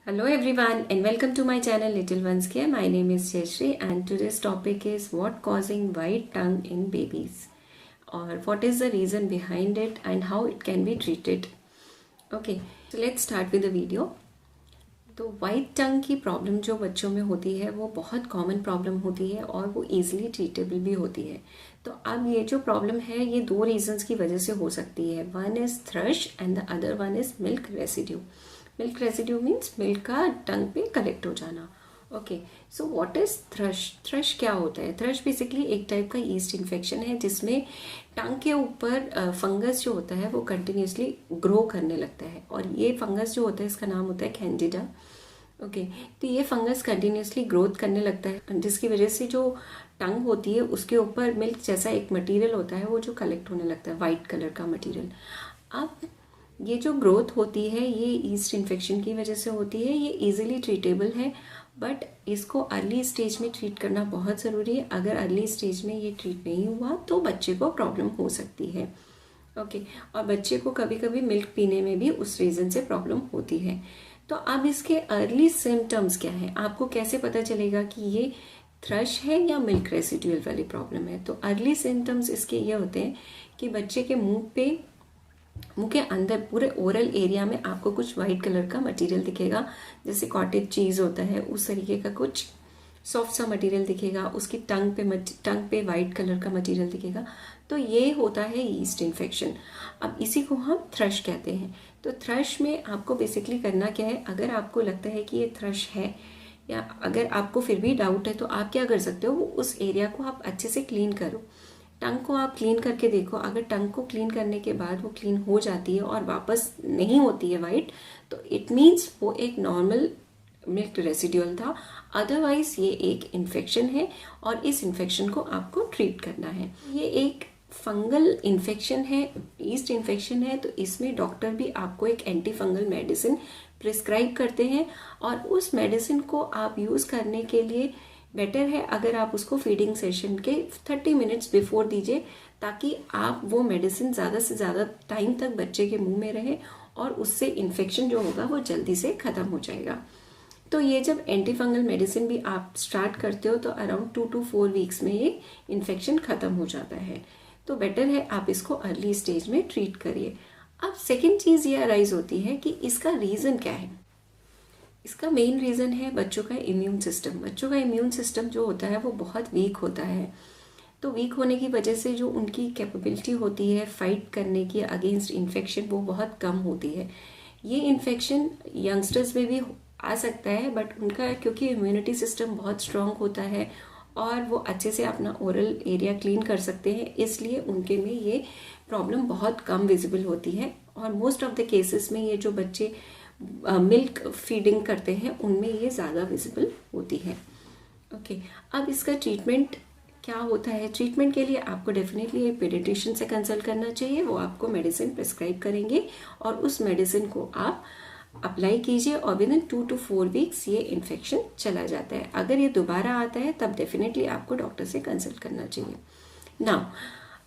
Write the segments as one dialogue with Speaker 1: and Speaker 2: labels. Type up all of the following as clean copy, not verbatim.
Speaker 1: Hello everyone and welcome to my channel Little Ones Care. My name is Jayashree and today's topic is what causing white tongue in babies or what is the reason behind it and how it can be treated. Okay, so let's start with the video. तो white टंग की problem जो बच्चों में होती है वो बहुत common problem होती है और वो इजीली ट्रीटेबल भी होती है। तो अब ये जो प्रॉब्लम है ये दो रीजंस की वजह से हो सकती है। One is thrust and the other one is milk residue. Milk residue means milk का टंग पे कलेक्ट हो जाना। Okay, so what is thrust? Thrust क्या होता है? थ्रश बेसिकली एक टाइप का ईस्ट इन्फेक्शन है जिसमें टंग के ऊपर फंगस जो होता है वो कंटिन्यूसली ग्रो करने लगता है और ये फंगस जो होता है इसका नाम होता है कैंडिडा। ओके, तो ये फंगस कंटिन्यूसली ग्रोथ करने लगता है जिसकी वजह से जो टंग होती है उसके ऊपर मिल्क जैसा एक मटेरियल होता है वो जो कलेक्ट होने लगता है, वाइट कलर का मटेरियल। अब ये जो ग्रोथ होती है ये ईस्ट इन्फेक्शन की वजह से होती है। ये इजीली ट्रीटेबल है बट इसको अर्ली स्टेज में ट्रीट करना बहुत ज़रूरी है। अगर अर्ली स्टेज में ये ट्रीट नहीं हुआ तो बच्चे को प्रॉब्लम हो सकती है। ओके, और बच्चे को कभी कभी मिल्क पीने में भी उस रीज़न से प्रॉब्लम होती है। तो अब इसके अर्ली सिम्टम्स क्या हैं? आपको कैसे पता चलेगा कि ये थ्रश है या मिल्क रेसिड्यूअल वाली प्रॉब्लम है? तो अर्ली सिम्टम्स इसके ये होते हैं कि बच्चे के मुंह के अंदर पूरे ओरल एरिया में आपको कुछ वाइट कलर का मटेरियल दिखेगा, जैसे कॉटेज चीज़ होता है उस तरीके का कुछ सॉफ्ट सा मटेरियल दिखेगा। उसकी टंग पे वाइट कलर का मटेरियल दिखेगा। तो ये होता है ईस्ट इन्फेक्शन। अब इसी को हम थ्रश कहते हैं। तो थ्रश में आपको बेसिकली करना क्या है? अगर आपको लगता है कि ये थ्रश है या अगर आपको फिर भी डाउट है तो आप क्या कर सकते हो, वो उस एरिया को आप अच्छे से क्लीन करो। टंग को आप क्लीन करके देखो। अगर टंग को क्लीन करने के बाद वो क्लीन हो जाती है और वापस नहीं होती है वाइट, तो इट मीन्स वो एक नॉर्मल मिल्क रेसिड्यूअल था। अदरवाइज ये एक इन्फेक्शन है और इस इन्फेक्शन को आपको ट्रीट करना है। ये एक फंगल इन्फेक्शन है, ईस्ट इन्फेक्शन है, तो इसमें डॉक्टर भी आपको एक एंटी फंगल मेडिसिन प्रिस्क्राइब करते हैं और उस मेडिसिन को आप यूज़ करने के लिए बेटर है अगर आप उसको फीडिंग सेशन के 30 मिनट्स बिफोर दीजिए, ताकि आप वो मेडिसिन ज़्यादा से ज़्यादा टाइम तक बच्चे के मुंह में रहे और उससे इन्फेक्शन जो होगा वो जल्दी से ख़त्म हो जाएगा। तो ये जब एंटी फंगल मेडिसिन भी आप स्टार्ट करते हो तो अराउंड 2 to 4 वीक्स में ये इन्फेक्शन ख़त्म हो जाता है। तो बेटर है आप इसको अर्ली स्टेज में ट्रीट करिए। अब सेकेंड चीज़ ये अराइज होती है कि इसका रीज़न क्या है। इसका मेन रीज़न है बच्चों का इम्यून सिस्टम। बच्चों का इम्यून सिस्टम जो होता है वो बहुत वीक होता है। तो वीक होने की वजह से जो उनकी कैपेबिलिटी होती है फाइट करने की अगेंस्ट इन्फेक्शन वो बहुत कम होती है। ये इन्फेक्शन यंगस्टर्स में भी आ सकता है बट उनका क्योंकि इम्यूनिटी सिस्टम बहुत स्ट्रांग होता है और वो अच्छे से अपना ओरल एरिया क्लीन कर सकते हैं, इसलिए उनके में ये प्रॉब्लम बहुत कम विजिबल होती है। और मोस्ट ऑफ द केसेस में ये जो बच्चे मिल्क फीडिंग करते हैं उनमें ये ज़्यादा विजिबल होती है। ओके, अब इसका ट्रीटमेंट क्या होता है? ट्रीटमेंट के लिए आपको डेफिनेटली एक पीडियाट्रिशियन से कंसल्ट करना चाहिए। वो आपको मेडिसिन प्रिस्क्राइब करेंगे और उस मेडिसिन को आप अप्लाई कीजिए और विद इन 2 to 4 वीक्स ये इन्फेक्शन चला जाता है। अगर ये दोबारा आता है तब डेफिनेटली आपको डॉक्टर से कंसल्ट करना चाहिए। नाउ,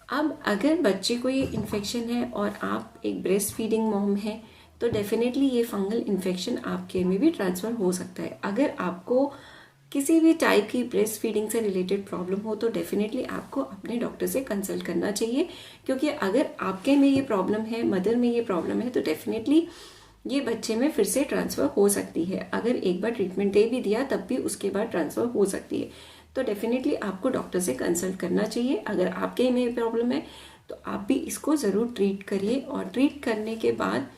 Speaker 1: अब अगर बच्चे को ये इन्फेक्शन है और आप एक ब्रेस्ट फीडिंग मॉम है तो डेफिनेटली ये फंगल इन्फेक्शन आपके में भी ट्रांसफ़र हो सकता है। अगर आपको किसी भी टाइप की ब्रेस्ट फीडिंग से रिलेटेड प्रॉब्लम हो तो डेफिनेटली आपको अपने डॉक्टर से कंसल्ट करना चाहिए, क्योंकि अगर आपके में ये प्रॉब्लम है, मदर में ये प्रॉब्लम है, तो डेफिनेटली ये बच्चे में फिर से ट्रांसफ़र हो सकती है। अगर एक बार ट्रीटमेंट दे भी दिया तब भी उसके बाद ट्रांसफ़र हो सकती है। तो डेफिनेटली आपको डॉक्टर से कंसल्ट करना चाहिए। अगर आपके में प्रॉब्लम है तो आप भी इसको ज़रूर ट्रीट करिए और ट्रीट करने के बाद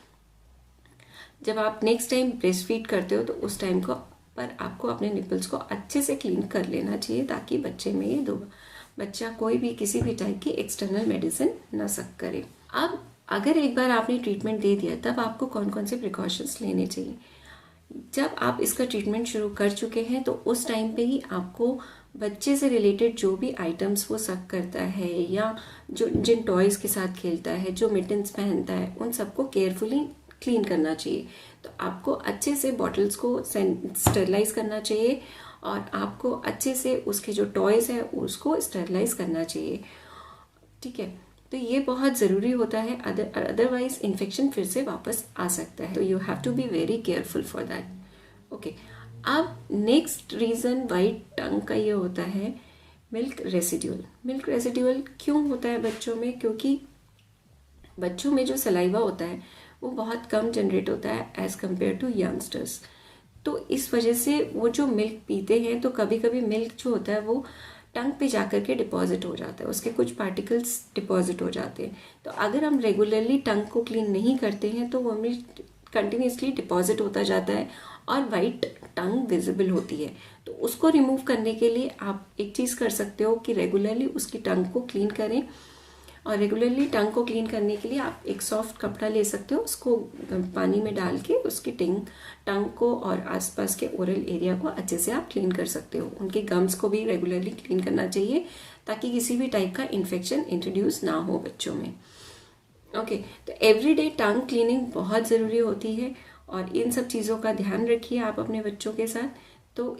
Speaker 1: जब आप नेक्स्ट टाइम ब्रेस्ट फीड करते हो तो उस टाइम को पर आपको अपने निपल्स को अच्छे से क्लीन कर लेना चाहिए, ताकि बच्चे में ये बच्चा कोई भी किसी भी टाइप की एक्सटर्नल मेडिसिन न सक करे। अब अगर एक बार आपने ट्रीटमेंट दे दिया तब आपको कौन कौन से प्रिकॉशंस लेने चाहिए? जब आप इसका ट्रीटमेंट शुरू कर चुके हैं तो उस टाइम पे ही आपको बच्चे से रिलेटेड जो भी आइटम्स वो सक करता है या जो जिन टॉयज़ के साथ खेलता है, जो मिटन्स पहनता है, उन सबको केयरफुली क्लीन करना चाहिए। तो आपको अच्छे से बॉटल्स को स्टरलाइज करना चाहिए और आपको अच्छे से उसके जो टॉयज़ है उसको स्टरलाइज करना चाहिए। ठीक है, तो ये बहुत ज़रूरी होता है, अदरवाइज इन्फेक्शन फिर से वापस आ सकता है। तो you have to be very careful for that. Okay, अब नेक्स्ट रीज़न वाइट टंग का ये होता है मिल्क रेसिड्यूल। मिल्क रेसिड्यूल क्यों होता है बच्चों में? क्योंकि बच्चों में जो सलाइवा होता है वो बहुत कम जनरेट होता है एज़ कम्पेयर टू यंगस्टर्स। तो इस वजह से वो जो मिल्क पीते हैं तो कभी कभी मिल्क जो होता है वो टंग पे जाकर के डिपॉजिट हो जाता है, उसके कुछ पार्टिकल्स डिपॉजिट हो जाते हैं। तो अगर हम रेगुलरली टंग को क्लीन नहीं करते हैं तो वो मिल्क कंटिन्यूसली डिपॉजिट होता जाता है और वाइट टंग विजिबल होती है। तो उसको रिमूव करने के लिए आप एक चीज़ कर सकते हो कि रेगुलरली उसकी टंग को क्लीन करें। और रेगुलरली टंग को क्लीन करने के लिए आप एक सॉफ्ट कपड़ा ले सकते हो, उसको पानी में डाल के उसकी टंग को और आसपास के ओरल एरिया को अच्छे से आप क्लीन कर सकते हो। उनके गम्स को भी रेगुलरली क्लीन करना चाहिए ताकि किसी भी टाइप का इन्फेक्शन इंट्रोड्यूस ना हो बच्चों में। ओके, तो एवरीडे टंग क्लीनिंग बहुत ज़रूरी होती है और इन सब चीज़ों का ध्यान रखिए आप अपने बच्चों के साथ। तो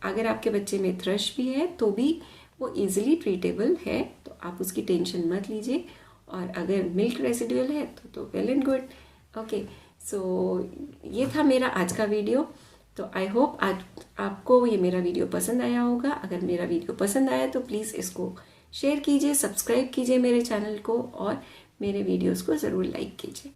Speaker 1: अगर आपके बच्चे में थ्रश भी है तो भी वो इजीली ट्रीटेबल है, तो आप उसकी टेंशन मत लीजिए। और अगर मिल्क रेसिड्यूल है तो वेल एंड गुड। ओके, सो ये था मेरा आज का वीडियो। तो आई होप आज आपको ये मेरा वीडियो पसंद आया होगा। अगर मेरा वीडियो पसंद आया तो प्लीज़ इसको शेयर कीजिए, सब्सक्राइब कीजिए मेरे चैनल को और मेरे वीडियोस को ज़रूर लाइक कीजिए।